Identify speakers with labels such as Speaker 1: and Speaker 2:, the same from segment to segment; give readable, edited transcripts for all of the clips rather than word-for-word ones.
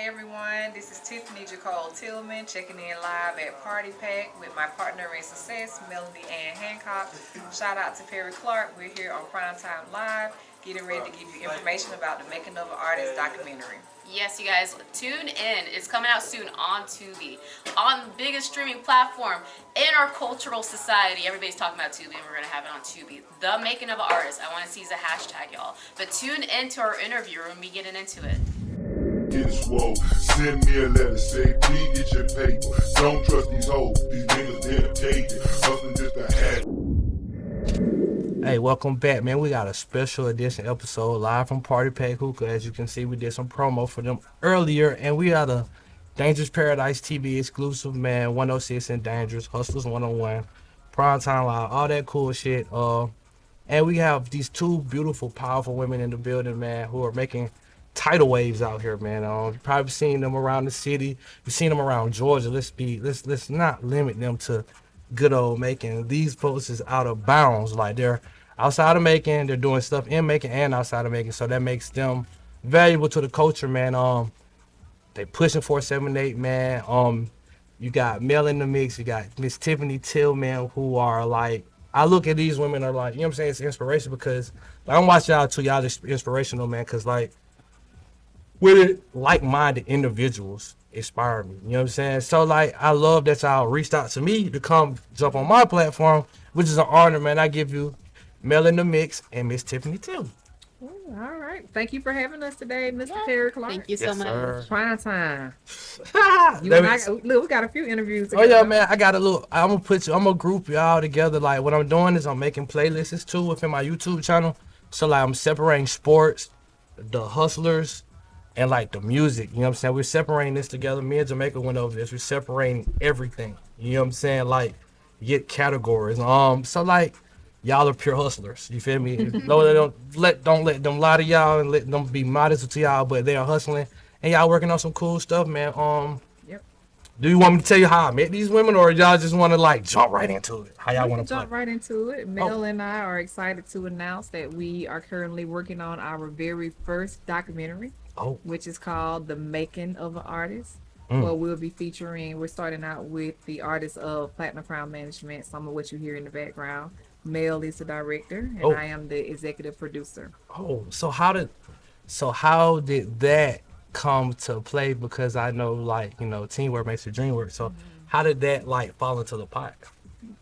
Speaker 1: Hey everyone, this is Tiffany Tillman checking in live at Party Pack with my partner in success, Melanie Hancock. Shout out to Clarke. We're here on Primetime Live, getting ready to give you information about the Making of an Artist documentary.
Speaker 2: Yes, you guys, tune in. It's coming out soon on Tubi, on the biggest streaming platform in our cultural society. Everybody's talking about Tubi, and we're going to have it on Tubi. The Making of an Artist. I want to see the hashtag, y'all. But tune into our interview and we getting into it.
Speaker 3: Get swole. Send me a letter, say, please get your paper. Don't trust these hoes. These niggas didn't take it. Hustling just a hat.
Speaker 4: Hey, welcome back, man. We got a special edition episode live from Party Pack Hookah. As you can see, we did some promo for them earlier, and we are the Dangerous Paradise TV exclusive, man. 106 and Dangerous, Hustlers 101, Primetime Live, all that cool shit. And we have these two beautiful, powerful women in the building, man, who are making tidal waves out here, man. You've probably seen them around the city. You've seen them around Georgia. Let's not limit them to good old Macon. These folks is out of bounds. Like, they're outside of Macon, they're doing stuff in Macon and outside of Macon, so that makes them valuable to the culture, man. They pushing 478, man. You got Mel in the mix, you got Miss Tiffany Tillman, who are like, I look at these women are like, you know what I'm saying, it's inspiration because like, I'm watching y'all too, y'all just inspirational, man, because like with like-minded individuals inspire me, you know what I'm saying? So like, I love that y'all reached out to me to come jump on my platform, which is an honor, man. I give you Mel in the mix and Miss Tiffany Tillman.
Speaker 1: All right. Thank you for having us today, Mr. Clarke.
Speaker 2: Thank you so much.
Speaker 1: Prime time. Look, we got a few interviews together.
Speaker 4: Oh yeah, man. I got a little. I'm gonna group y'all together. Like what I'm doing is I'm making playlists too within my YouTube channel. So like I'm separating sports, the hustlers, and like the music. You know what I'm saying? We're separating this together. Me and Jamaica went over this. We're separating everything. You know what I'm saying? Like get categories. So like. Y'all are pure hustlers. You feel me? Don't let them lie to y'all and let them be modest to y'all, but they are hustling and y'all working on some cool stuff, man.
Speaker 1: Yep.
Speaker 4: Do you want me to tell you how I met these women, or y'all just want to like jump right into it? How y'all want to
Speaker 1: jump right into it? Mel and I are excited to announce that we are currently working on our very first documentary, which is called The Making of an Artist. Well, we're starting out with the artists of Platinum Crown Management, some of what you hear in the background. Mel is the director, and I am the executive producer.
Speaker 4: So how did that come to play? Because I know, like, you know, teamwork makes the dream work. So how did that like fall into the pot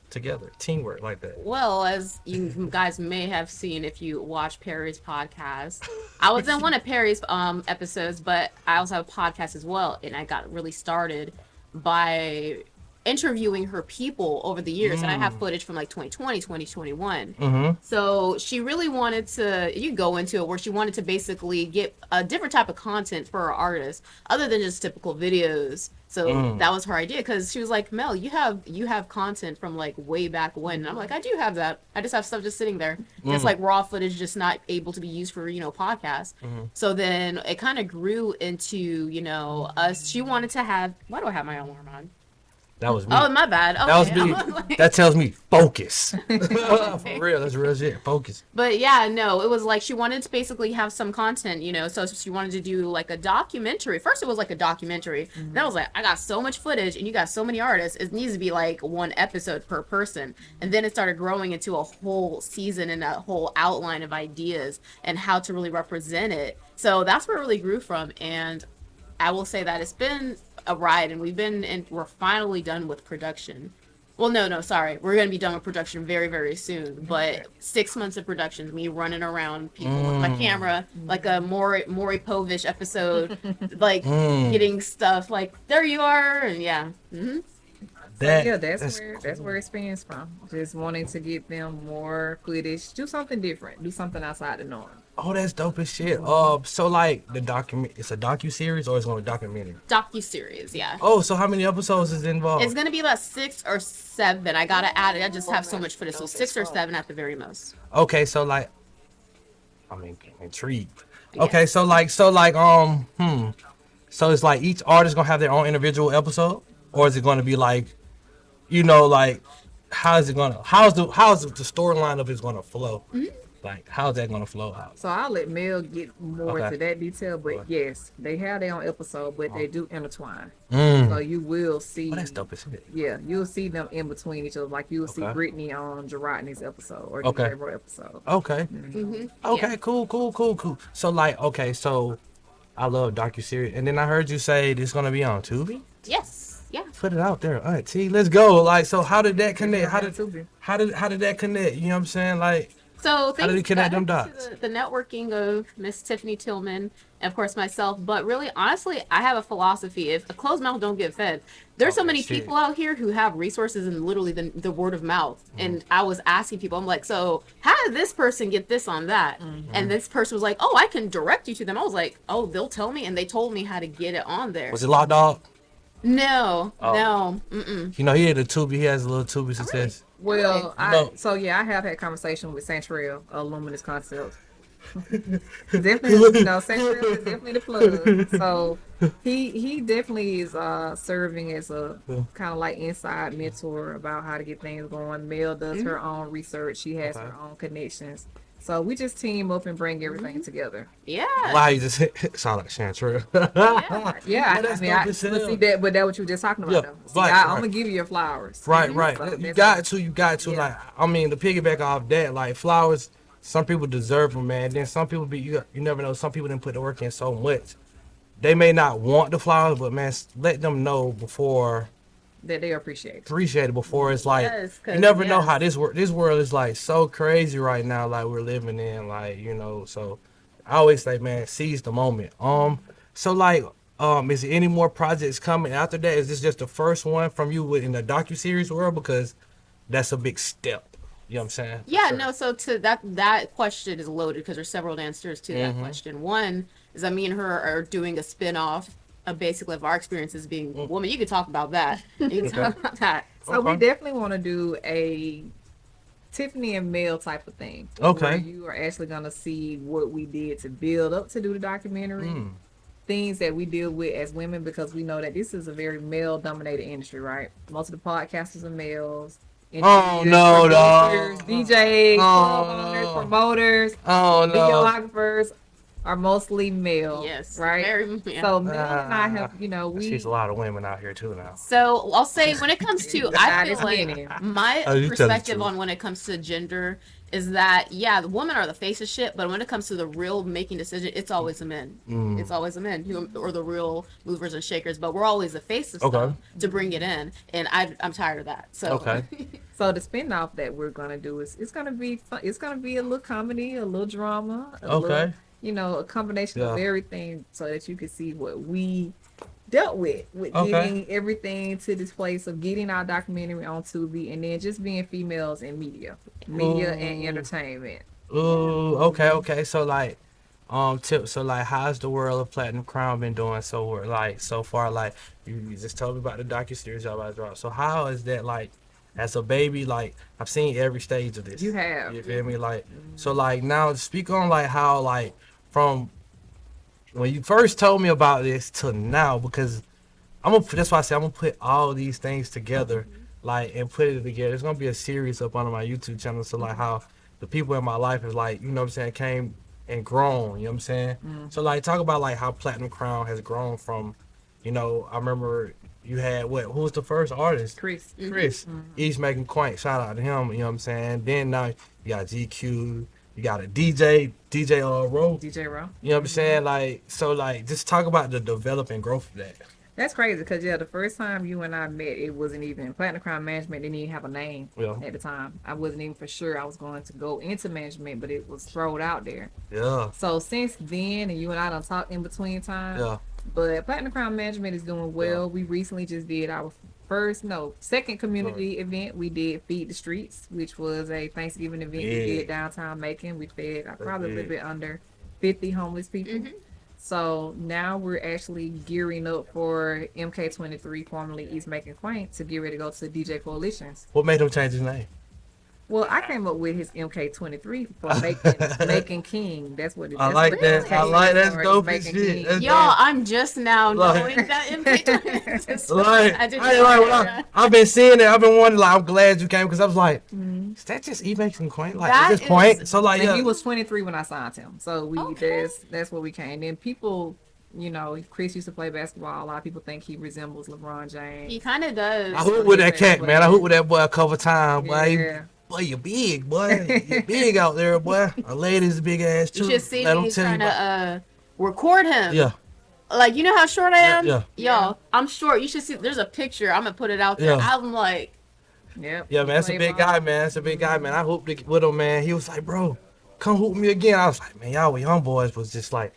Speaker 4: together, teamwork like that?
Speaker 2: Well, as you guys may have seen if you watch Perry's podcast, I was in one of Perry's episodes, but I also have a podcast as well, and I got really started by interviewing her people over the years, and I have footage from like 2020, 2021. So she really wanted to, you go into it, where she wanted to basically get a different type of content for her artists other than just typical videos. So that was her idea, because she was like, Mel, you have content from like way back when. And I'm like, I do have that. I just have stuff just sitting there. It's like raw footage, just not able to be used for, you know, podcasts. So then it kind of grew into, you know, us. She wanted to have, why do I have my alarm on?
Speaker 4: That was me.
Speaker 2: Oh, my bad. Okay.
Speaker 4: That was me.
Speaker 2: Like,
Speaker 4: that tells me focus. For real, that's real shit. Focus.
Speaker 2: But yeah, no, it was like she wanted to basically have some content, you know, so she wanted to do like a documentary. First, it was like a documentary. Then I was like, I got so much footage and you got so many artists. It needs to be like one episode per person. And then it started growing into a whole season and a whole outline of ideas and how to really represent it. So that's where it really grew from. And I will say that it's been a ride, and we're finally done with production. Well, no, sorry. We're going to be done with production very, very soon. But 6 months of production, me running around people with my camera, like a Maury Povich episode, like getting stuff like, there you are, and yeah.
Speaker 1: That's where it spans from. Just wanting to get them more footage, do something different, do something outside the norm.
Speaker 4: Oh, that's dope as shit. So like the document, it's a docu-series or it's going to be a documentary?
Speaker 2: Docu-series, yeah.
Speaker 4: Oh, so how many episodes is involved?
Speaker 2: It's going to be about 6 or 7. I got to add it. I just have so much footage. So 6 or 7 at the very most.
Speaker 4: Okay, so like, I'm intrigued.
Speaker 2: Yeah.
Speaker 4: Okay, so it's like each artist going to have their own individual episode? Or is it going to be like, you know, like, how's the storyline of it's going to flow? Like, how's that gonna flow out?
Speaker 1: So I'll let Mel get more
Speaker 4: Okay.
Speaker 1: into that detail, but yes, they have their own episode, but they do intertwine. So
Speaker 4: Mm.
Speaker 1: you will see.
Speaker 4: Oh, that's dope, isn't it?
Speaker 1: Yeah, you'll see them in between each other. Like you'll see
Speaker 4: Okay.
Speaker 1: Brittany on Gerardney's episode or
Speaker 4: Okay.
Speaker 1: the episode.
Speaker 4: Okay. Okay. Cool. So like, okay, so I love docuseries, and then I heard you say this gonna be on Tubi.
Speaker 2: Yes. Yeah.
Speaker 4: Put it out there, Auntie. Let's go. Like, so how did that connect? How
Speaker 1: Tubi.
Speaker 4: did that connect? You know what I'm saying? Like,
Speaker 2: So
Speaker 4: how did he connect them
Speaker 2: back
Speaker 4: dots?
Speaker 2: to the networking of Miss Tiffany Tillman and of course myself. But really, honestly, I have a philosophy: if a closed mouth don't get fed, there's so
Speaker 4: Okay,
Speaker 2: many
Speaker 4: shit.
Speaker 2: people out here who have resources and literally the word of mouth.
Speaker 4: Mm.
Speaker 2: And I was asking people, I'm like, so how did this person get this on that? And this person was like, oh, I can direct you to them. I was like, oh, they'll tell me, and they told me how to get it on there.
Speaker 4: Was it Lock Dog?
Speaker 2: No,
Speaker 4: Oh.
Speaker 2: no, mm-mm.
Speaker 4: You know, he had a Tubi. He has a little Tubi success.
Speaker 1: Well,
Speaker 4: No.
Speaker 1: I have had conversation with Santrell, Luminous Concepts. Definitely, you know, Santrell is definitely the plug. So he definitely is serving as a kind of like inside mentor about how to get things going. Mel does her own research. She has
Speaker 4: Okay.
Speaker 1: her own connections. So we just team up and bring everything together.
Speaker 2: Yeah.
Speaker 4: Wow, you just sound like Chantrell.
Speaker 1: Yeah,
Speaker 4: that's
Speaker 1: I mean,
Speaker 4: dope
Speaker 1: but
Speaker 4: as hell.
Speaker 1: see that, but that's what you were just talking about.
Speaker 4: Yeah,
Speaker 1: Though. See,
Speaker 4: right,
Speaker 1: I'm
Speaker 4: right.
Speaker 1: gonna give you your flowers.
Speaker 4: Right.
Speaker 1: So
Speaker 4: You
Speaker 1: that's
Speaker 4: got to.
Speaker 1: Yeah.
Speaker 4: Like, I mean, to piggyback off that, like flowers, some people deserve them, man. Then some people you never know. Some people didn't put the work in so much. They may not want the flowers, but man, let them know before.
Speaker 1: that they appreciate.
Speaker 4: Appreciate it before it's like
Speaker 2: Yes, 'cause,
Speaker 4: you never know
Speaker 2: yes.
Speaker 4: how this world is like so crazy right now, like we're living in, like, you know. So I always say, man, seize the moment. So like, is there any more projects coming after that? Is this just the first one from you in the docuseries world? Because that's a big step. You know what I'm saying?
Speaker 2: Yeah,
Speaker 4: Sure.
Speaker 2: no, so to that question is loaded because there's several answers to that question. One is that me and her are doing a spin-off of basically of our experiences being women. You could talk about that. You can talk about that.
Speaker 1: So we
Speaker 4: Okay.
Speaker 1: definitely want to do a Tiffany and Mel type of thing.
Speaker 4: Okay.
Speaker 1: Where you are actually gonna see what we did to build up to do the documentary. Things that we deal with as women, because we know that this is a very male-dominated industry, right? Most of the podcasters are males.
Speaker 4: Oh, no, dog.
Speaker 1: producers, DJs, club
Speaker 4: Oh.
Speaker 1: owners, promoters,
Speaker 4: Oh no.
Speaker 1: videographers are mostly male.
Speaker 2: Yes,
Speaker 1: right.
Speaker 2: very. Yeah.
Speaker 1: So Mel and I have, you know,
Speaker 4: I
Speaker 1: we
Speaker 4: see a lot of women out here too now.
Speaker 2: So I'll say when it comes to, I
Speaker 1: Not
Speaker 2: feel
Speaker 1: as
Speaker 2: like
Speaker 1: many.
Speaker 2: my
Speaker 4: Oh, you tell the
Speaker 2: perspective
Speaker 4: truth.
Speaker 2: on when it comes to gender is that, yeah, the women are the face of shit, but when it comes to the real making decision, it's always the men. It's always the men who are the real movers and shakers, but we're always the face of
Speaker 4: Okay.
Speaker 2: stuff to bring it in, and I'm tired of that. So
Speaker 4: Okay.
Speaker 1: So the spin-off that we're gonna do is it's gonna be fun. It's gonna be a little comedy, a little drama, a
Speaker 4: Okay.
Speaker 1: little, you know, a combination of
Speaker 4: Yeah.
Speaker 1: everything, so that you can see what we dealt with
Speaker 4: Okay.
Speaker 1: getting everything to this place of getting our documentary on Tubi, and then just being females in media and entertainment.
Speaker 4: Ooh, okay. So like, so like, how's the world of Platinum Crown been doing so far? Like, you just told me about the docuseries y'all about to drop. So how is that, like, as a baby? Like, I've seen every stage of this.
Speaker 1: You have.
Speaker 4: You feel me? Like, so like now, speak on like how, like, from when you first told me about this to now, because that's why I say I'm gonna put all these things together, like, and put it together. It's gonna be a series up on my YouTube channel. So like how the people in my life is, like, you know what I'm saying, came and grown. You know what I'm saying? So like, talk about like how Platinum Crown has grown from, you know, I remember you had who was the first artist?
Speaker 1: Chris.
Speaker 4: Chris. He's making quaint. Shout out to him. You know what I'm saying? Then now you got GQ. You got a DJ Rowe.
Speaker 1: DJ Rowe.
Speaker 4: You know what I'm saying? Like, so like, just talk about the developing growth of that.
Speaker 1: That's crazy because the first time you and I met, it wasn't even Platinum Crown Management didn't even have a name
Speaker 4: Yeah.
Speaker 1: at the time. I wasn't even for sure I was going to go into management, but it was thrown out there.
Speaker 4: Yeah.
Speaker 1: So since then, and you and I done talked in between time.
Speaker 4: Yeah.
Speaker 1: But Platinum Crown Management is doing well. We recently just did our second community event. We did Feed the Streets, which was a Thanksgiving event we did downtown Macon. We fed probably a little bit under 50 homeless people. So now we're actually gearing up for MK23, formerly East Macon Quaint, to get ready to go to DJ Coalitions.
Speaker 4: What made him change his name?
Speaker 1: Well, I came up with his MK23 for Macon King. That's what it is.
Speaker 4: I like that. I like that. That's dope as shit. That's
Speaker 2: y'all, I'm just now
Speaker 4: Like-
Speaker 2: knowing that
Speaker 4: Like,
Speaker 2: I didn't
Speaker 4: I ain't
Speaker 2: know
Speaker 4: like,
Speaker 2: that.
Speaker 4: I've been seeing it. I've been wondering. Like, I'm glad you came because I was like, Is that just E-Max and Quaint? Like
Speaker 2: That
Speaker 4: at this point,
Speaker 2: is-
Speaker 4: so like
Speaker 1: And he was 23 when I signed him. So
Speaker 2: Okay.
Speaker 1: that's where we came. And people, Chris used to play basketball. A lot of people think he resembles LeBron James.
Speaker 2: He kind of does.
Speaker 4: I hoop with that cat, man. I hoop with that boy a couple times, boy.
Speaker 1: Yeah.
Speaker 4: Boy, you big, boy. You big out there, boy. A lady's big ass too.
Speaker 2: You should see
Speaker 4: Let 'em
Speaker 2: me
Speaker 4: tell you
Speaker 2: trying
Speaker 4: about-
Speaker 2: to record him.
Speaker 4: Yeah,
Speaker 2: Like, you know how short I am?
Speaker 4: Yeah.
Speaker 2: Yo, I'm short. You should see. There's a picture. I'm gonna put it out there.
Speaker 4: Yeah.
Speaker 2: I'm like,
Speaker 1: Yep.
Speaker 4: yeah, man. That's a big guy, man. That's a big guy, man. I hooped with him, man. He was like, bro, come hoop with me again. I was like, man, y'all young boys was just like,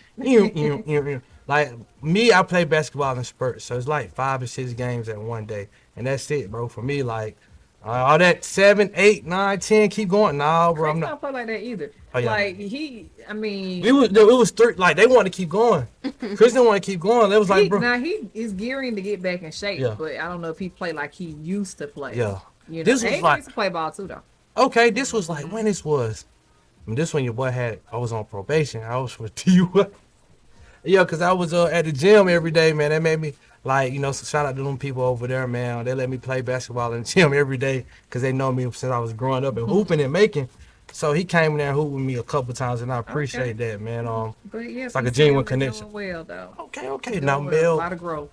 Speaker 4: like me. I play basketball in spurts, so it's like 5 or 6 games at one day, and that's it, bro. For me, like all that 7, 8, 9, 10, keep going. Nah, bro,
Speaker 1: Chris
Speaker 4: I'm
Speaker 1: don't
Speaker 4: not.
Speaker 1: play like that either.
Speaker 4: Oh, yeah.
Speaker 1: Like
Speaker 4: It was 3. Like they wanted to keep going. Chris didn't want to keep going. They was like, bro,
Speaker 1: now he is gearing to get back in shape,
Speaker 4: Yeah.
Speaker 1: but I don't know if he played like he used to play.
Speaker 4: yeah.
Speaker 1: You know,
Speaker 4: This was
Speaker 1: Aiden
Speaker 4: like-
Speaker 1: used to play ball too, though.
Speaker 4: Okay, this was like when this was. This when your boy I was on probation. I was with TUI. Yeah, cause I was at the gym every day, man. That made me like, so shout out to them people over there, man. They let me play basketball in the gym every day, cause they know me since I was growing up and hooping and making. So he came in there and hooped with me a couple times, and I appreciate that, man.
Speaker 1: But yeah,
Speaker 4: It's like a genuine
Speaker 1: Sam's doing
Speaker 4: connection.
Speaker 1: well, though.
Speaker 4: Okay. Now
Speaker 1: Doing well. A
Speaker 4: Mel,
Speaker 1: lot of growth.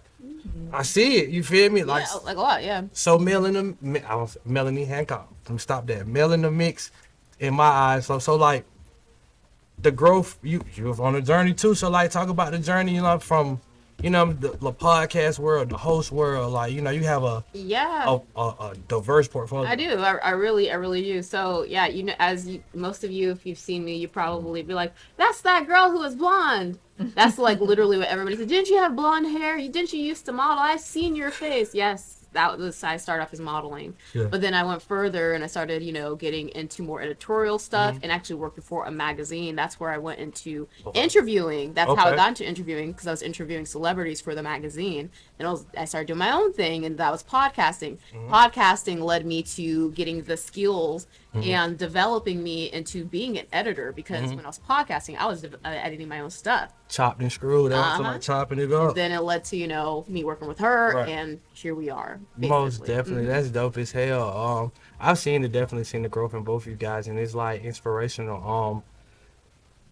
Speaker 4: I see it. You feel me? Like
Speaker 2: yeah, like a lot, yeah.
Speaker 4: so Mel in the I was Melanie Hancock. Let me stop that. Mel in the mix in my eyes. So like the growth, you're on a journey too. So like talk about the journey, from the podcast world, the host world. Like, you have a diverse portfolio.
Speaker 2: I do. I really do. So yeah, most of you, if you've seen me, you probably be like, "That's that girl who was blonde." That's like literally what everybody said. Didn't you have blonde hair? Didn't you used to model? I've seen your face. Yes. I started off as modeling,
Speaker 4: Yeah.
Speaker 2: but then I went further and I started, getting into more editorial stuff and actually working for a magazine. That's where I went into interviewing. That's how I
Speaker 4: Okay.
Speaker 2: got into interviewing, because I was interviewing celebrities for the magazine, and I started doing my own thing, and that was podcasting. Podcasting led me to getting the skills and developing me into being an editor, because when I was podcasting, I was editing my own stuff.
Speaker 4: Chopped and screwed out, so like chopping it up.
Speaker 2: Then it led to, me working with her,
Speaker 4: Right.
Speaker 2: and here we are.
Speaker 4: Most
Speaker 2: basically.
Speaker 4: definitely. That's dope as hell. I've definitely seen the growth in both of you guys, and it's like inspirational.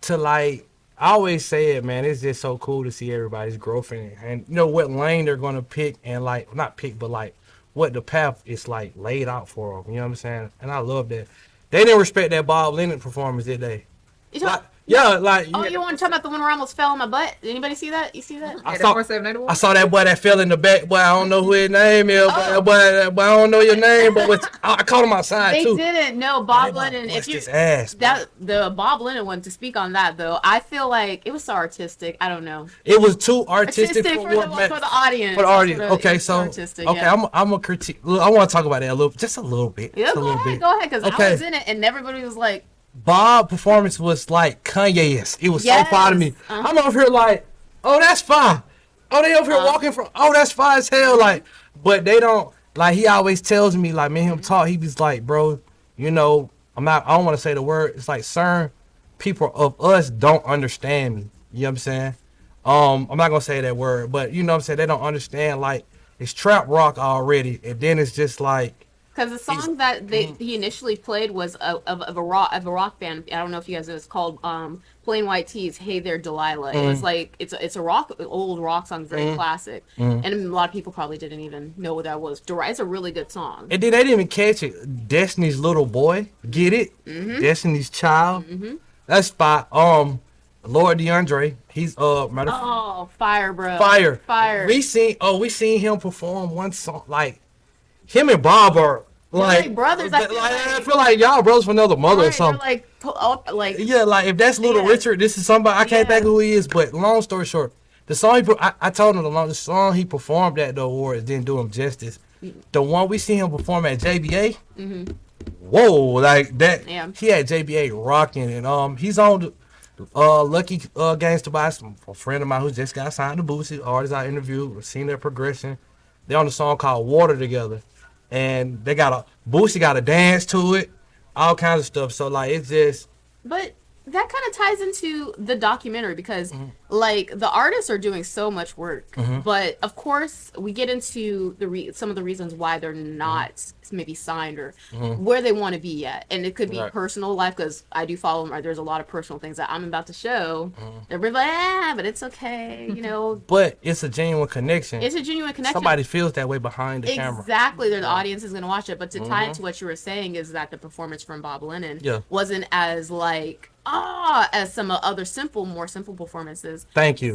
Speaker 4: To like, I always say it, man. It's just so cool to see everybody's growth and what lane they're gonna pick, and like not pick, but like what the path is like laid out for them. You know what I'm saying? And I love that. They didn't respect that Bob Lennon performance, did they?
Speaker 2: You talk-
Speaker 4: Yeah, like
Speaker 2: Oh, you want to talk about the one where I almost fell on my butt? Did anybody see that? You see that?
Speaker 4: I
Speaker 1: At
Speaker 4: saw,
Speaker 1: 4781?
Speaker 4: I saw that boy that fell in the back. Boy, I don't know who his name is. Boy, I don't know your name, but I caught him outside
Speaker 2: They
Speaker 4: too.
Speaker 2: didn't know Bob
Speaker 4: They
Speaker 2: Lennon. If
Speaker 4: bust
Speaker 2: you
Speaker 4: his ass, bro.
Speaker 2: the Bob Lennon one, to speak on that though, I feel like it was so artistic. I don't know.
Speaker 4: It was too artistic
Speaker 2: For
Speaker 4: what
Speaker 2: the audience.
Speaker 4: For the audience.
Speaker 2: It was
Speaker 4: Okay, so
Speaker 2: artistic,
Speaker 4: okay,
Speaker 2: yeah.
Speaker 4: I'm a critique. Look, I want to talk about that just a little bit.
Speaker 2: Yeah,
Speaker 4: Just a
Speaker 2: go
Speaker 4: little
Speaker 2: ahead,
Speaker 4: bit.
Speaker 2: because I
Speaker 4: Okay.
Speaker 2: was in it, and everybody was like,
Speaker 4: Bob performance was like Kanye's. It was
Speaker 2: Yes.
Speaker 4: so fire to me. I'm over here like, oh, that's fire. Oh, they over here walking from. Oh, that's fire as hell. Like, but they don't. Like, he always tells me, like, me and him talk. He was like, bro, I'm not. I don't want to say the word. It's like certain people of us don't understand me. You know what I'm saying? I'm not gonna say that word, but you know what I'm saying. They don't understand. Like, it's trap rock already, and then it's just like.
Speaker 2: because the song that he initially played was of a rock band. I don't know if you guys know. It's called Plain White Tees. Hey There Delilah. It was like it's a old rock song, very classic, and a lot of people probably didn't even know what that was. It's a really good song.
Speaker 4: And then they didn't even catch it. Destiny's little boy, get it? Destiny's child. That's spot. Lord DeAndre, he's
Speaker 2: Oh, fire, bro!
Speaker 4: fire. We seen him perform one song. Like him and Bob are like
Speaker 2: brothers. I feel like
Speaker 4: y'all brothers from another mother or
Speaker 2: they're
Speaker 4: something.
Speaker 2: like
Speaker 4: Yeah, like if that's Little
Speaker 2: Yeah.
Speaker 4: Richard, this is somebody I can't
Speaker 2: Yeah.
Speaker 4: think who he is. But long story short, the song I told him the song he performed at the awards didn't do him justice. The one we see him perform at JBA, whoa, like that.
Speaker 2: Yeah.
Speaker 4: He had JBA rocking, and he's on the Lucky Gangsta by a friend of mine who just got signed to Boosie. Artists I interviewed, seen their progression. They're on a song called Water together, and Boosie got a dance to it, all kinds of stuff. So like it's just.
Speaker 2: But that kind of ties into the documentary because like the artists are doing so much work, but of course we get into some of the reasons why they're not maybe signed or where they want to be yet, and it could be personal life because I do follow them. There's a lot of personal things that I'm about to show. They're like, but it's okay, you know.
Speaker 4: But it's a genuine connection.
Speaker 2: It's a genuine connection.
Speaker 4: Somebody feels that way behind the camera.
Speaker 2: Exactly, the audience is going to watch it. But to tie into what you were saying is that the performance from Bob Lennon wasn't as like as some other more simple performances.
Speaker 4: Thank you.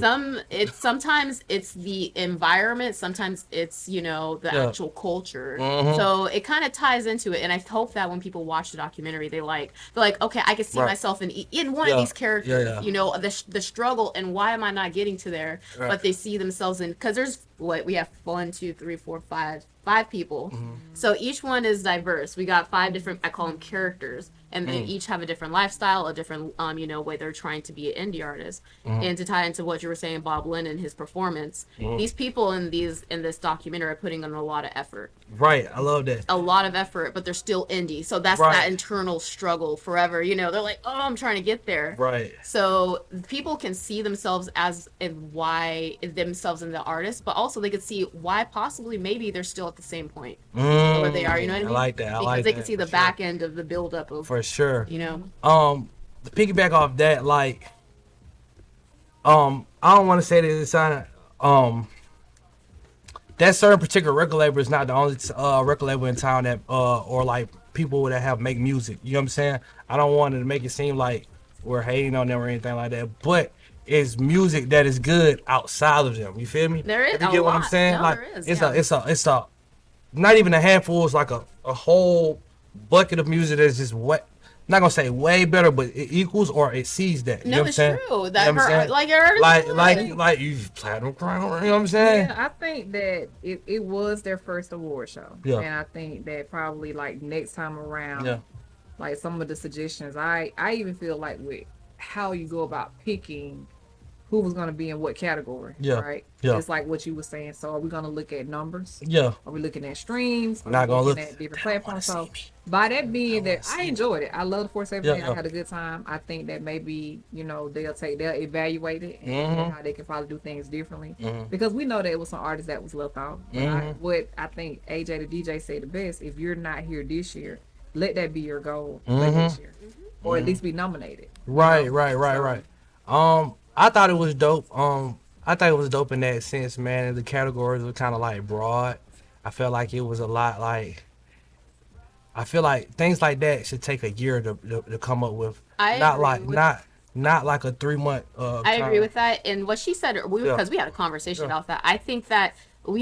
Speaker 2: Sometimes it's the environment, sometimes it's the actual culture. So it kind of ties into it, and I hope that when people watch the documentary, they're like, okay, I can see myself in one of these characters. You know, the struggle and why am I not getting to there? But they see themselves in, because there's we have 1, 2, 3, 4, 5 people. So each one is diverse. We got 5 different, I call them characters, and they each have a different lifestyle, a different way they're trying to be an indie artist. And to tie into what you were saying, Bob Lennon, his performance, these people in this documentary are putting in a lot of effort.
Speaker 4: Right, I love that.
Speaker 2: A lot of effort, but they're still indie. So that's that internal struggle forever. You know, they're like, oh, I'm trying to get there.
Speaker 4: Right.
Speaker 2: So people can see themselves themselves in the artist, but also they could see why possibly maybe they're still at the same point where they are. You know what I mean?
Speaker 4: I like that.
Speaker 2: Because they can see the back end of the buildup of.
Speaker 4: For sure.
Speaker 2: You know.
Speaker 4: To piggyback off that, like, I don't want to say that it's on. That certain particular record label is not the only record label in town that or like people that make music. You know what I'm saying? I don't want to make it seem like we're hating on them or anything like that, but it's music that is good outside of them. You feel me?
Speaker 2: There is.
Speaker 4: You get what I'm saying?
Speaker 2: No,
Speaker 4: like
Speaker 2: there is,
Speaker 4: it's a not even a handful. It's like a whole bucket of music that's just what. Not gonna say way better, but it equals or it sees that. You know what I'm saying?
Speaker 2: True. That
Speaker 4: you know
Speaker 2: her,
Speaker 4: like you platinum crown. You know what I'm saying?
Speaker 1: Yeah, I think that it was their first award show.
Speaker 4: Yeah.
Speaker 1: And I think that probably like next time around, like some of the suggestions, I even feel like with how you go about picking who was going to be in what category, right?
Speaker 4: Yeah.
Speaker 1: It's like what you were saying. So are we going to look at numbers?
Speaker 4: Yeah.
Speaker 1: Are we looking at streams? Are
Speaker 4: Not
Speaker 1: we
Speaker 4: gonna
Speaker 1: looking
Speaker 4: look
Speaker 1: at different platforms? So by that being that, I enjoyed it. I love the 478.
Speaker 4: Yeah.
Speaker 1: I had a good time. I think that maybe, they'll evaluate it and how they can probably do things differently. Because we know that it was some artists that was left out. But I think AJ the DJ said the best, if you're not here this year, let that be your goal for this year. Or at least be nominated.
Speaker 4: Right. I thought it was dope. I thought it was dope in that sense, man. The categories were kind of like broad. I felt like it was a lot like. I feel like things like that should take a year to come up with. Not like a 3-month.
Speaker 2: I agree with that. And what she said, because we had a conversation about that. I think that I'm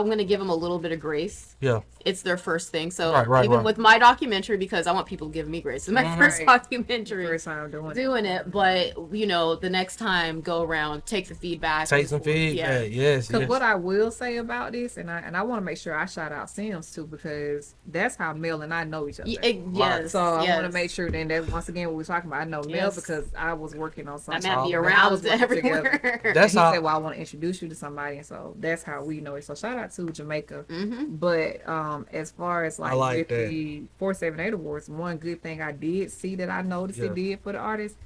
Speaker 2: going to give them a little bit of grace.
Speaker 4: Yeah.
Speaker 2: It's their first thing. So even with my documentary, because I want people to give me grace. It's my first documentary.
Speaker 1: First time
Speaker 2: doing it. But, the next time, go around, take the feedback.
Speaker 4: Take some feedback, yes.
Speaker 1: Because what I will say about this, and I want to make sure I shout out Sims too, because that's how Mel and I know each other.
Speaker 2: Yes.
Speaker 1: So I want to make sure then that once again what we're talking about, I know Mel because I was working on something.
Speaker 2: I might be around everywhere.
Speaker 1: That's he said, well, I want to introduce you to somebody, and so that's how we know it. So shout out to Jamaica. But as far as with the 478 awards, one good thing I did see that I noticed it did for the artists,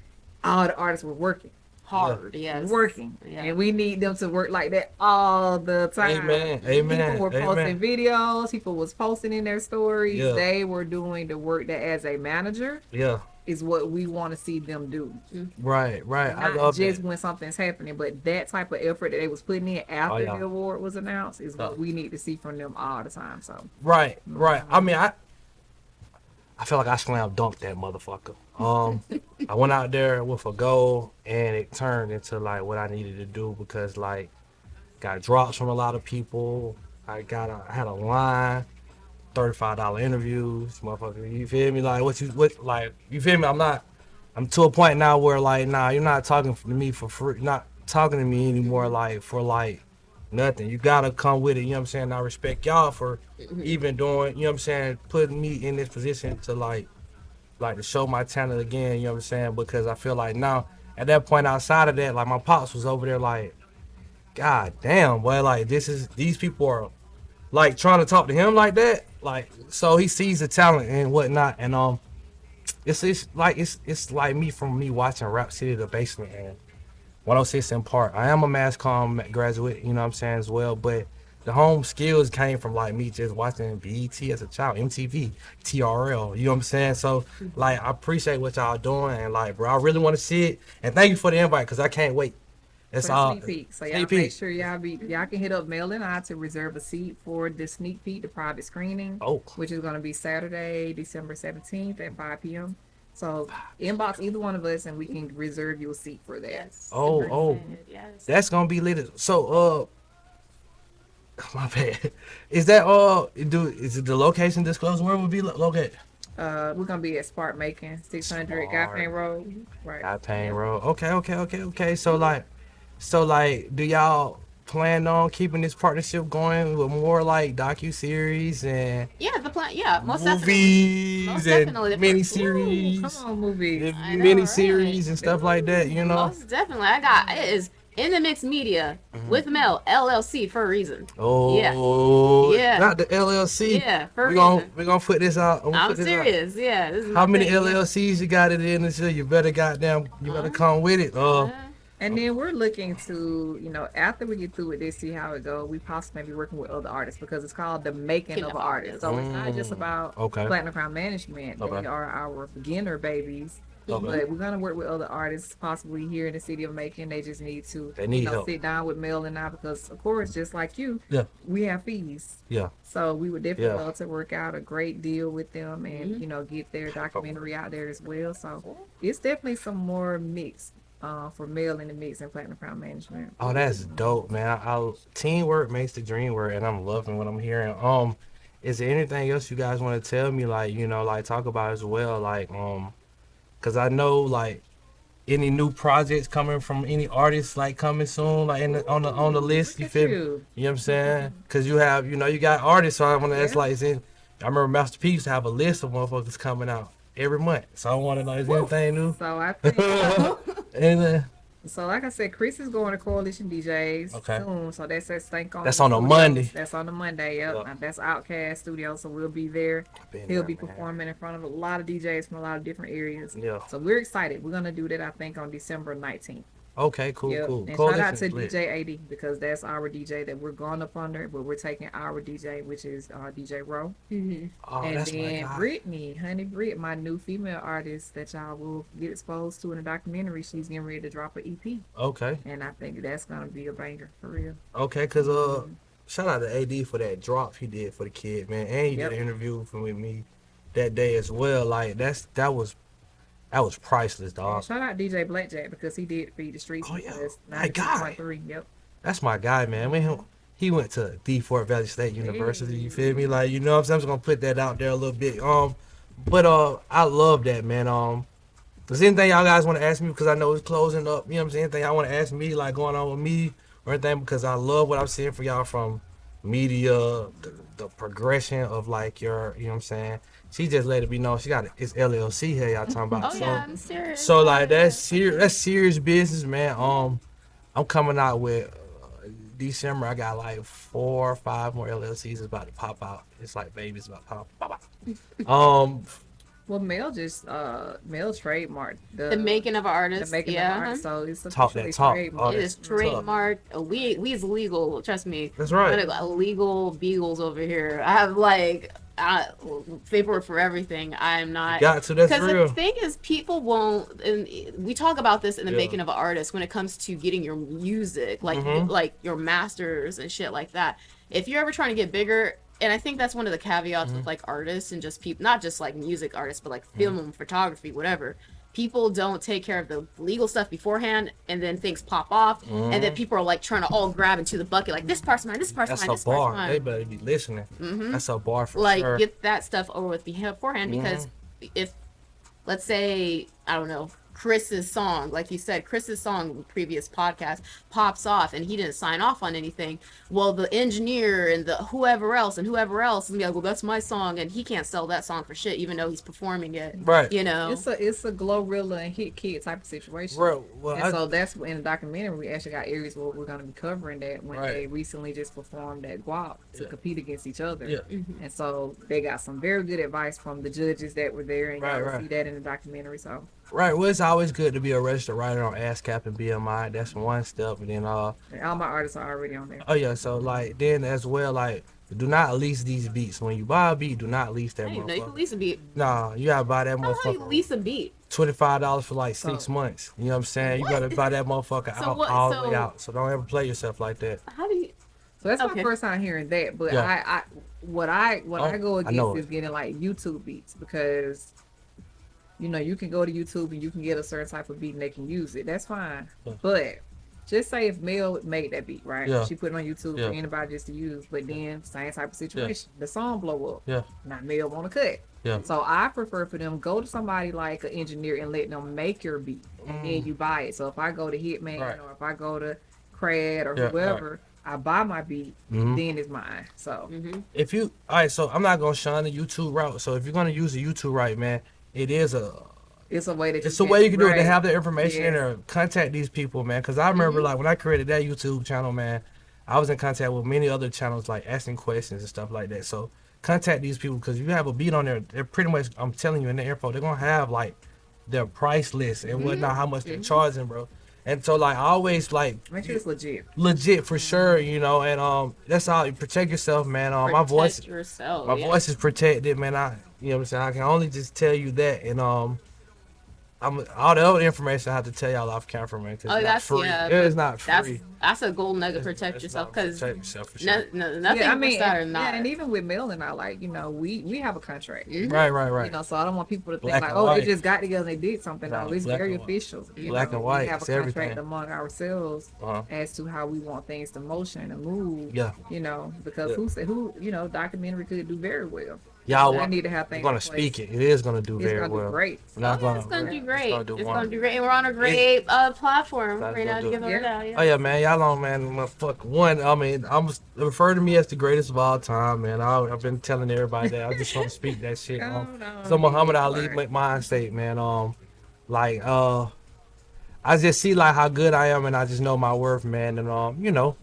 Speaker 1: all the artists were working
Speaker 2: hard,
Speaker 1: working, and we need them to work like that all the time.
Speaker 4: Amen.
Speaker 1: People were posting videos, people was posting in their stories. They were doing the work that as a manager is what we want to see them do.
Speaker 4: Right.
Speaker 1: Not
Speaker 4: I love
Speaker 1: just
Speaker 4: that.
Speaker 1: when something's happening, but that type of effort that they was putting in after the award was announced is what we need to see from them all the time. So
Speaker 4: right. I mean, I feel like I slam dunked that motherfucker. I went out there with a goal, and it turned into like what I needed to do because like got drops from a lot of people. I had a line. $35 interviews, motherfucker. You feel me? Like you feel me? I'm to a point now where like, nah, you're not talking to me for free. Not talking to me anymore like for like nothing. You gotta come with it. You know what I'm saying? I respect y'all for even doing. You know what I'm saying? Putting me in this position to like to show my talent again. You know what I'm saying? Because I feel like now at that point outside of that, like my pops was over there like, God damn, boy, like these people are like trying to talk to him like that. Like, so he sees the talent and whatnot, and It's like me watching Rap City the Basement and 106 in Park. I am a mass comm graduate, you know what I'm saying, as well, but the home skills came from like me just watching BET as a child, MTV, TRL, you know what I'm saying? So like I appreciate what y'all doing and like bro, I really want to see it. And thank you for the invite because I can't wait. It's
Speaker 1: For the
Speaker 4: all
Speaker 1: sneak peek. So y'all
Speaker 4: sneak
Speaker 1: make
Speaker 4: peek.
Speaker 1: sure y'all can hit up Mel and I to reserve a seat for the sneak peek, the private screening,
Speaker 4: Oh.
Speaker 1: which is going to be Saturday, December 17th at 5 p.m. So inbox either one of us and we can reserve you a seat for that.
Speaker 2: Yes.
Speaker 4: Oh,
Speaker 2: Super
Speaker 4: oh.
Speaker 2: excited, yes.
Speaker 4: That's gonna be lit. So my bad. Is that is it the location disclosed? Where would be located?
Speaker 1: We're going to be at Spark Macon, 600 Guy
Speaker 4: Spark.
Speaker 1: Pain Road. Right.
Speaker 4: I Pain
Speaker 1: Yeah.
Speaker 4: Road. Okay. So like, do y'all plan on keeping this partnership going with more like docu-series and
Speaker 2: Yeah, the plan. Yeah, most definitely.
Speaker 4: movies
Speaker 2: Most
Speaker 4: and
Speaker 2: definitely.
Speaker 4: mini-series,
Speaker 1: Come on, movies.
Speaker 2: I know,
Speaker 4: mini-series
Speaker 2: right?
Speaker 4: and stuff like that, you know?
Speaker 2: Most definitely. I got it is in the mixed media with Mel LLC for a reason.
Speaker 4: Oh,
Speaker 2: Yeah.
Speaker 4: not the LLC.
Speaker 2: Yeah, for a
Speaker 4: We're gonna
Speaker 2: reason.
Speaker 4: we gonna put this out.
Speaker 2: I'm serious. Yeah. This is
Speaker 4: How
Speaker 2: my
Speaker 4: many
Speaker 2: thing, yeah.
Speaker 4: LLCs you got it in? So you better come with it.
Speaker 1: And then we're looking to, after we get through with this, see how it goes. We possibly may be working with other artists because it's called the making of an artist. So it's not just about Platinum Crown Management.
Speaker 4: Okay.
Speaker 1: They are our beginner babies.
Speaker 4: Okay.
Speaker 1: But we're gonna work with other artists, possibly here in the city of Macon. They just need to,
Speaker 4: help.
Speaker 1: sit down with Mel and I because, of course, just like you,
Speaker 4: Yeah.
Speaker 1: we have fees.
Speaker 4: Yeah.
Speaker 1: So we would definitely love to work out a great deal with them and get their documentary out there as well. So it's definitely some more mix for Mel in the mix and Platinum Crown Management.
Speaker 4: Oh, that's dope, man. Teamwork makes the dream work, and I'm loving what I'm hearing. Is there anything else you guys want to tell me, like like talk about as well, like because I know like any new projects coming from any artists like coming soon, like on the list. You feel me? You know what I'm saying? Because you have you got artists, so I want to ask like, I remember Master P used to have a list of motherfuckers coming out every month. So I want to know, is there anything new?
Speaker 1: So I think
Speaker 4: Anything?
Speaker 1: So like I said, Chris is going to Coalition DJs
Speaker 4: Okay.
Speaker 1: soon. So that's at Stank on.
Speaker 4: That's on a
Speaker 1: Studios.
Speaker 4: Monday.
Speaker 1: That's on a Monday. Yep.
Speaker 4: Yep.
Speaker 1: That's Outcast Studio. So we'll be there.
Speaker 4: Been
Speaker 1: He'll
Speaker 4: there,
Speaker 1: be
Speaker 4: man.
Speaker 1: performing in front of a lot of DJs from a lot of different areas.
Speaker 4: Yeah.
Speaker 1: So we're excited. We're gonna do that. I think on December 19th.
Speaker 4: Okay, cool.
Speaker 1: And shout out to DJ 80 because that's our DJ that we're going up under, but we're taking our DJ, which is DJ Rowe.
Speaker 4: Oh,
Speaker 1: And
Speaker 4: that's my
Speaker 1: then
Speaker 4: guy.
Speaker 1: Brittany, Honey Britt, my new female artist that y'all will get exposed to in the documentary. She's getting ready to drop an EP.
Speaker 4: Okay.
Speaker 1: And I think that's gonna be a banger for real.
Speaker 4: Okay, cause shout out to AD for that drop he did for the kid, man, and he did an interview with me that day as well. Like that was priceless, dog.
Speaker 1: And shout out DJ Blackjack because he did feed the streets.
Speaker 4: Oh, yeah.
Speaker 1: with us.
Speaker 4: My guy.
Speaker 1: 92.3. Yep.
Speaker 4: That's my guy, man. When he went to the Fort Valley State University, you feel me? Like, you know what I'm saying? I'm just gonna put that out there a little bit. But I love that, man. Is there anything y'all guys want to ask me? Because I know it's closing up. You know what I'm saying? Anything y'all want to ask me, like going on with me or anything? Because I love what I'm seeing for y'all from media, the progression of like your, you know what I'm saying? She just let it be known. She got it's LLC here y'all talking about.
Speaker 2: Oh yeah, I'm serious.
Speaker 4: So like that's serious business, man. I'm coming out with December. I got like 4 or 5 more LLCs about to pop out. It's like babies about to pop out.
Speaker 1: Well, Mel just Mel trademarked
Speaker 2: the making of an artist.
Speaker 1: the making of
Speaker 2: yeah.
Speaker 1: an artist. So it's
Speaker 4: Talk that
Speaker 1: officially
Speaker 4: talk.
Speaker 1: trademarked.
Speaker 2: It is trademarked. We is legal. Trust me.
Speaker 4: That's right.
Speaker 2: We got legal beagles over here. I have like paperwork for everything. I'm not.
Speaker 4: Got to, that's
Speaker 2: Because
Speaker 4: real.
Speaker 2: the thing is, people won't. And we talk about this in the
Speaker 4: Yeah.
Speaker 2: making of an artist when it comes to getting your music, like your masters and shit like that. If you're ever trying to get bigger. And I think that's one of the caveats with like artists and just people, not just like music artists, but like film, photography, whatever. People don't take care of the legal stuff beforehand, and then things pop off, and then people are like trying to all grab into the bucket, like this part's mine, this part's
Speaker 4: That's
Speaker 2: mine,
Speaker 4: a
Speaker 2: this part's
Speaker 4: bar.
Speaker 2: mine.
Speaker 4: They better be listening. That's a bar for
Speaker 2: Like
Speaker 4: sure.
Speaker 2: get that stuff over with beforehand, because if, let's say, I don't know, Chris's song, like you said, Chris's song, previous podcast, pops off and he didn't sign off on anything. Well, the engineer and the whoever else is gonna be like, well, that's my song, and he can't sell that song for shit, even though he's performing it.
Speaker 4: Right.
Speaker 2: You know,
Speaker 1: it's a Glorilla and Hit Kid type of situation.
Speaker 4: Well,
Speaker 1: and so that's in the documentary we actually got areas where we're going to be covering that when they recently just performed at Guap to compete against each other.
Speaker 4: Yeah.
Speaker 1: And so they got some very good advice from the judges that were there, and y'all see that in the documentary. So.
Speaker 4: Right, well, it's always good to be a registered writer on ASCAP and BMI. That's one step, and then
Speaker 1: all my artists are already on there.
Speaker 4: Oh yeah, so like then as well, like do not lease these beats. When you buy a beat, do not lease that motherfucker.
Speaker 2: No, you can lease a beat.
Speaker 4: Nah, you gotta buy that
Speaker 2: How
Speaker 4: motherfucker.
Speaker 2: do you lease a beat?
Speaker 4: $25 for like 6 months. You know what I'm saying? You gotta buy that motherfucker all the way out. So don't ever play yourself like that.
Speaker 2: How do you?
Speaker 1: So that's my first time hearing that. But I go against is getting like YouTube beats, because you know, you can go to YouTube and you can get a certain type of beat and they can use it. That's fine. Yeah. But just say if Mel made that beat, right? Yeah. She put it on YouTube for anybody just to use. But then same type of situation. The song blow up. Yeah. Now Mel want to cut. Yeah. So I prefer for them go to somebody like an engineer and let them make your beat. And then you buy it. So if I go to Hitman or if I go to Crad or whoever, I buy my beat, then it's mine. So
Speaker 4: if you so I'm not gonna shun the YouTube route. So if you're gonna use the YouTube right, man, it's a way that you can do it, to have the information in there. Contact these people, man, because I remember like when I created that YouTube channel, man, I was in contact with many other channels, like asking questions and stuff like that. So contact these people, because if you have a beat on there, they're pretty much, I'm telling you in the info, they're gonna have like their price list and whatnot, how much they're charging, bro. And so like I always like
Speaker 1: make sure it's
Speaker 4: legit for sure, you know. And that's all. You protect yourself, man. My voice is protected, man. You know what I'm saying? I can only just tell you that, and all the other information I have to tell y'all off camera, man. Cause it's not free. It's not free.
Speaker 2: That's a gold nugget. Protect yourself, because
Speaker 4: for sure.
Speaker 2: Nothing.
Speaker 1: And even with Mel and I, like, you know, we have a contract.
Speaker 4: Right.
Speaker 1: You know, so I don't want people to think like, oh, they just got together and they did something. No, it's very official.
Speaker 4: Black and white.
Speaker 1: We have a contract among ourselves as to how we want things to motion and move. Yeah. You know, because who you know, documentary could do very well.
Speaker 4: Y'all,
Speaker 1: I need to have things.
Speaker 4: We're gonna speak it. It is gonna do very well.
Speaker 1: Do great.
Speaker 2: It's gonna do great. It's gonna do great. And we're on a great platform right now to give it out.
Speaker 4: Oh yeah, man. Y'all on, man. Fuck one. I mean, refer to me as the greatest of all time, man. I've been telling everybody that. I just want to speak that shit. So Muhammad Ali mind state, man. I just see like how good I am, and I just know my worth, man. And you know,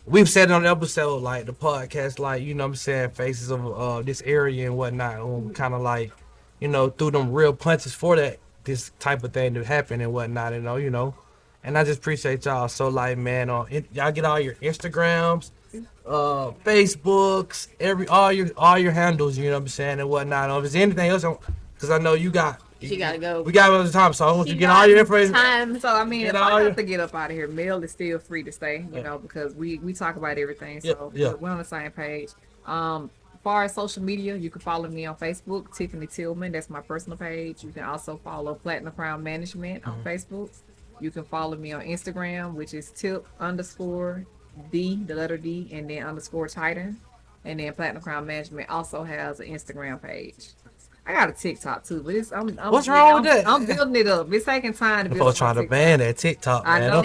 Speaker 4: we've said it on the episode, like the podcast, like, you know what I'm saying, faces of this area and whatnot, kind of like, you know, threw them real punches for this type of thing to happen and whatnot, you know. And I just appreciate y'all. So like, man, y'all get all your Instagrams, Facebooks, all your handles, you know what I'm saying, and whatnot. If there's anything else, because I know you got.
Speaker 2: She gotta go.
Speaker 4: We got other time, so I want you to get all your information.
Speaker 1: So I mean, if I have to get up out of here, Mel is still free to stay, you know, because we talk about everything. So we're on the same page. As far as social media, you can follow me on Facebook, Tiffany Tillman. That's my personal page. You can also follow Platinum Crown Management on Facebook. You can follow me on Instagram, which is tip_D, the letter D, and then _Titan. And then Platinum Crown Management also has an Instagram page. I got a TikTok too, but
Speaker 4: what's wrong with that?
Speaker 1: I'm building it up. It's taking time to build
Speaker 4: up. Trying to ban that TikTok, man.
Speaker 1: I know.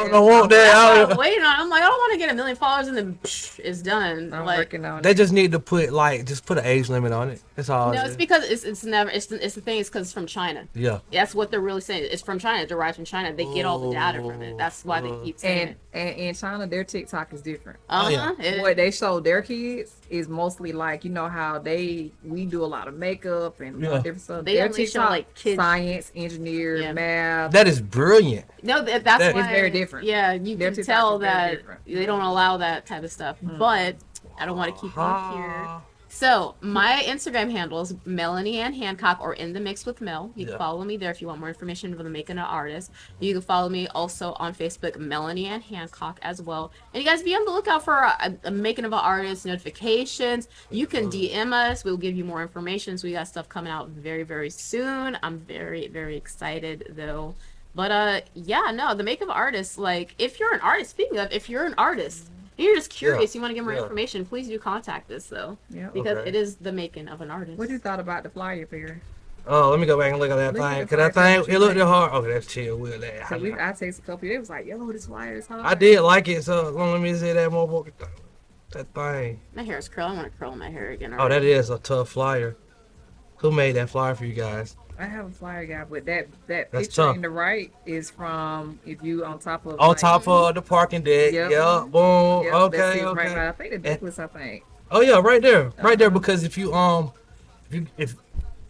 Speaker 4: Don't want that.
Speaker 2: I'm waiting on. I'm like, I don't want to get 1 million followers and then it's done.
Speaker 1: I'm working on it.
Speaker 4: They just need to put put an age limit on it. That's all.
Speaker 2: No, it's because it's the thing. It's because it's from China.
Speaker 4: Yeah.
Speaker 2: That's what they're really saying. It's from China. It derives from China. They get all the data from it. That's why they keep saying it.
Speaker 1: And in China, their TikTok is different.
Speaker 2: Yeah.
Speaker 1: What they show their kids is mostly like, you know how we do a lot of makeup and different stuff.
Speaker 2: They only show like kids,
Speaker 1: science, engineer, math.
Speaker 4: That is brilliant.
Speaker 2: No, that's why
Speaker 1: it's very different.
Speaker 2: Yeah, you can tell that they don't allow that type of stuff. But I don't want to keep you here. So my Instagram handle is Melanie Hancock, or In the Mix with Mel. You can follow me there if you want more information for the making of artist. You can follow me also on Facebook, Melanie Hancock as well. And you guys be on the lookout for a making of an artist notifications. You can DM us. We'll give you more information. So we got stuff coming out very, very soon. I'm very, very excited though. But the make of artist, like if you're an artist, speaking of, if you're an artist, you're just curious, you want to get more information, please do contact us though. Yeah. Because it is the making of an artist.
Speaker 1: What you thought about the flyer, Perry?
Speaker 4: Oh, let me go back and look at that
Speaker 1: Look at
Speaker 4: thing.
Speaker 1: the
Speaker 4: Cause that
Speaker 1: flyer,
Speaker 4: thing, it looked hard. Okay, that's chill. We'll let
Speaker 1: So I text a couple. It was like, yo, this flyer is hard.
Speaker 4: I did like it, so let me see that motherfucker. That thing.
Speaker 2: My hair is curling. I want to curl my hair again.
Speaker 4: Oh, that is a tough flyer. Who made that flyer for you guys?
Speaker 1: I have a flyer guy, but that
Speaker 4: That's
Speaker 1: picture
Speaker 4: tough.
Speaker 1: in the right is from if you on top of
Speaker 4: On top of the parking deck.
Speaker 1: Yep.
Speaker 4: Yeah. Boom.
Speaker 1: Yep,
Speaker 4: Okay.
Speaker 1: that's it,
Speaker 4: Okay.
Speaker 1: right, I think the Douglas, I think.
Speaker 4: Oh yeah, right there, right there. Because if if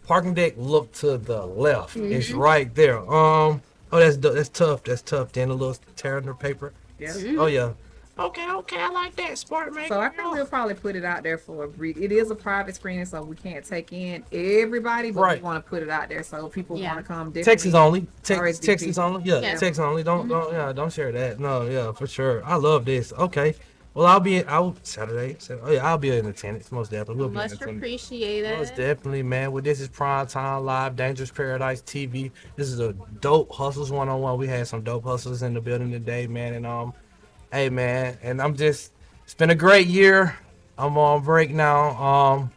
Speaker 4: parking deck look to the left, it's right there. Oh, that's tough. That's tough. Then a little tearing the paper.
Speaker 1: Yeah.
Speaker 4: Oh yeah. Okay, I like that. Smart man.
Speaker 1: So I think we'll probably put it out there for a brief. It is a private screening, so we can't take in everybody, but
Speaker 4: Right.
Speaker 1: we want to put it out there so people want to come.
Speaker 4: Texas only.
Speaker 1: RSVP.
Speaker 4: Texas only. Yeah,
Speaker 2: Yeah.
Speaker 4: Texas only. Don't share that. No, yeah, for sure. I love this. Okay. Well, I'll Saturday. Oh yeah, I'll be in attendance. Most definitely. We'll be in
Speaker 2: Much
Speaker 4: attendance.
Speaker 2: appreciated.
Speaker 4: Most definitely, man. Well, this is Prime Time Live, Dangerous Paradise TV. This is a dope hustlers 101. We had some dope hustlers in the building today, man. And hey, man. And it's been a great year. I'm on break now.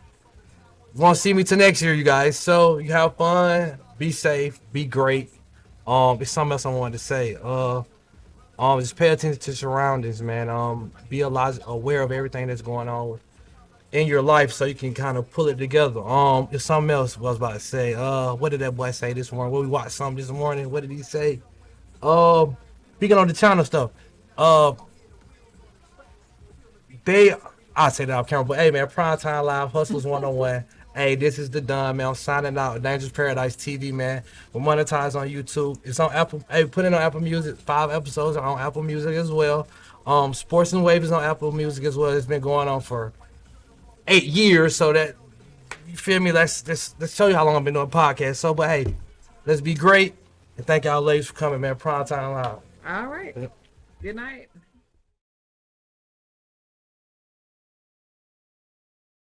Speaker 4: Want to see me till next year, you guys. So you have fun, be safe, be great. It's something else I wanted to say. Just pay attention to surroundings, man. Be aware of everything that's going on in your life so you can kind of pull it together. It's something else I was about to say. What did that boy say this morning? Well, we watched something this morning. What did he say? Speaking on the China stuff. I'll say that off camera, but hey, man, Prime Time Live, Hustlers 101. Hey, this is the Don, man. I'm signing out. Dangerous Paradise TV, man. We're monetized on YouTube. It's on Apple. Hey, put it on Apple Music. 5 episodes are on Apple Music as well. Sports and Wave is on Apple Music as well. It's been going on for 8 years, so that, you feel me? Let's show you how long I've been doing podcasts. So, but hey, let's be great. And thank y'all ladies for coming, man. Prime Time Live.
Speaker 1: All right. Good night.